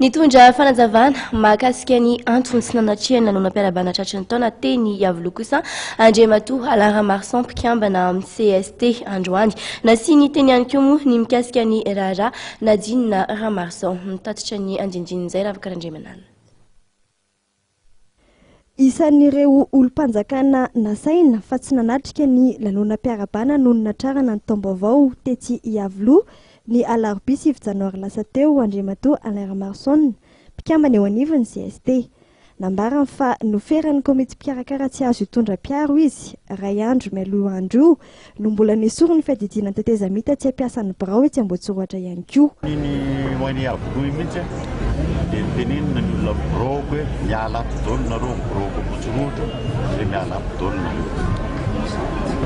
Nitondra fanazavana mahakasika ny antony sy nanatrehany lanonam-piarabana tratry ny taona teny Iavoloha kosa Andriamatoa Alain Marsan mpikambana amin'ny CST androany nasiany teny ihany koa moa ny mikasika ny raharaha Nadine Ramarsan mitatitra ny andinindinizay Ravakarandriamanana. Isan'ireo olom-panjakana nasaina fa tsy nanatrika ny lanonam-piarabana noho ny natrarana ny taom-baovao tety Iavoloha ny alarobia 7 janoary lasa teo Andriamatoa Alain Marsan mpikambana eo anivon'ny CST. Nambarany fa noferan'ny komity mpikarakara tsy azo hitondra mpiaro izy ray andro mialoha andro no mbola nesoro ny fiadidiana tetezamita tsy ampiasan'ny birao etsy Ambohitsiroatra ihany koa. Dia tenenina ny olona biroko hoe miala ampidolona reo biroko Ambohitsiroatra dia miala ampidolona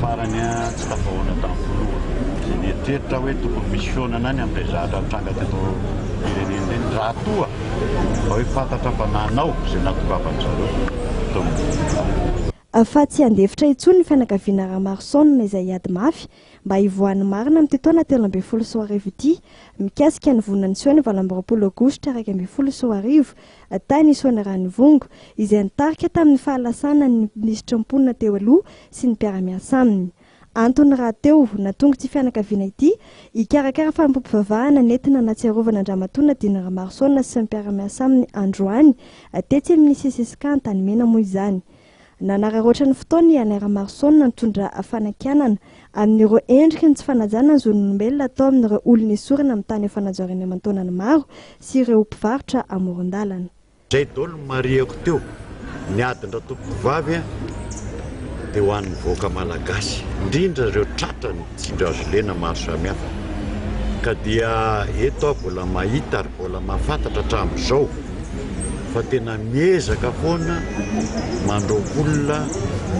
farany tsy tafahoana tamin'ny voalohany. Dia nietreritra hoe tokony misy fihaonana any amin'ilay zahatra tranga teto firenena teny raha toa mba hoe fantatra fa nanao izay natokavan'izareo fa tsy andefitra intsony ny fianakaviana Ramarsan izay ady mafy mba hivoahany marina amin'ny toana 13 sy 10 ity mikasika ny vonan'ny Sioany 20 Aogositra 20 sy 10 tany Isoana Ranivongo izay nitarika tamin'ny fahalasana ny minisitry mponina teo aloha sy ny mpiara-miasa aminy. Antony raha teo natonga ity fianakaviana ity hikarakara fampivavahana nentina natsiarovana Andriamatoa Nadine Ramarsan sy ny mpiara-miasa aminy androany tetsy amin'ny CCSK Antanimena moa izany. Nanararoatra ny fotoana Alain Marsan nitondra fanakianana amin'ireo endriky ny tsy fanajana ny zon'olombelona atao amin'ireo olona esorina amin'ny tany fanajariana aman-taonany maro sy ireo mpivarotra amoron-dalana. Izay dolo mariako teo ny adin-dra tompovavy dia ho an'ny voaka malagasy indrindra ireo tratra ny tsindro azo lena maro samihafa ka dia eto aho mbola mahita ary mbola mahafantatra hatramin'izao fa tena miezaka foana mandroakolona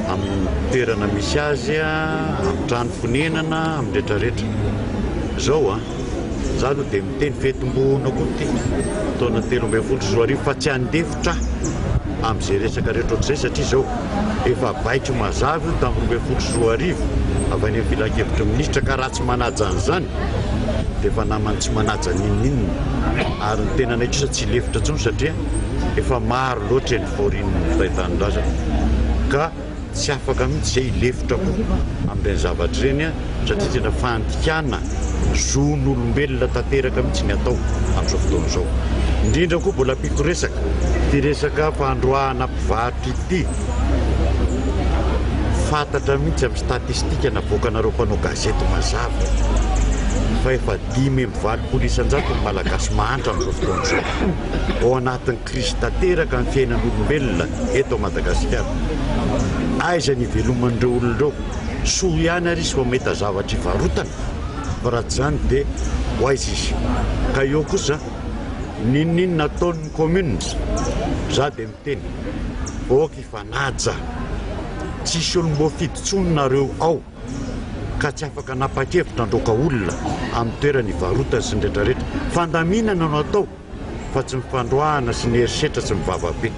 amin'ny toerana misy azy amin'ny trano fonenana amin'ny rehetrarehetra zao za aloha dia miteny fetim-boana koa ty taona 13 sy 10 fa tsy handefitra amin'izay resaka rehetra ohatr'izay satria zao efa baitro mazavy tamin'ny 12 sy 10 avy any filakevitra minisitra ka raha tsy manaja an'izany dia efa namany tsy manaja ninninina ary ny tena naitro tsy lefitra intsony satria efa maro loatra ny faorian'ny fahitanon-draza ka tsy afaka mihitsy izay lefitra koa amin'ireny zavatra ireny satria tena fandikana zon'olombelona tanteraka mihitsy ny atao amin'izao fotoana izao. Indrindra koa mbola ampiko resaka ty resaka fandroahana mpivarotra ity fantatra mihitsy amin'ny statistika navoakanareo mpanao gazety mazava fa efa 5.4 isan-jato ny malagasy mahantra amin'izao fotoana izao ao anatin'ny krisy tanteraka ny fiainan'olombelona eto Madagasikara. Aiza ny iveloman'ireo olon'ireo soa ihany ary izy fa mety zavatra ivarotana fa raha tsy izany dia ho aiza izy ka eo kosa ninninona nataon'ny commune za dia miteny voaka ifanaja tsisy olom-boafidy intsony nareo ao ka tsy afaka napakevitra androka olona amin'ny toerana ivarotana sy ny rehetrarehetra fandaminana no atao fa tsy mifandroahana sy ny herisetra sy mivavabe.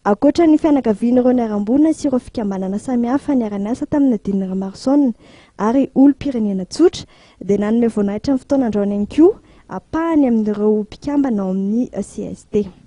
Akoatra ny fianakaviana ireo niarambona sy ireo fikambanana samihafa niara-niasa tamin'ny Nadine Ramarsan ary olom-pirenena tsotra dia nanome voninahitra amin'ny fotoana androany ihany koa apahany amin'ireo mpikambana ao amin'ny CST.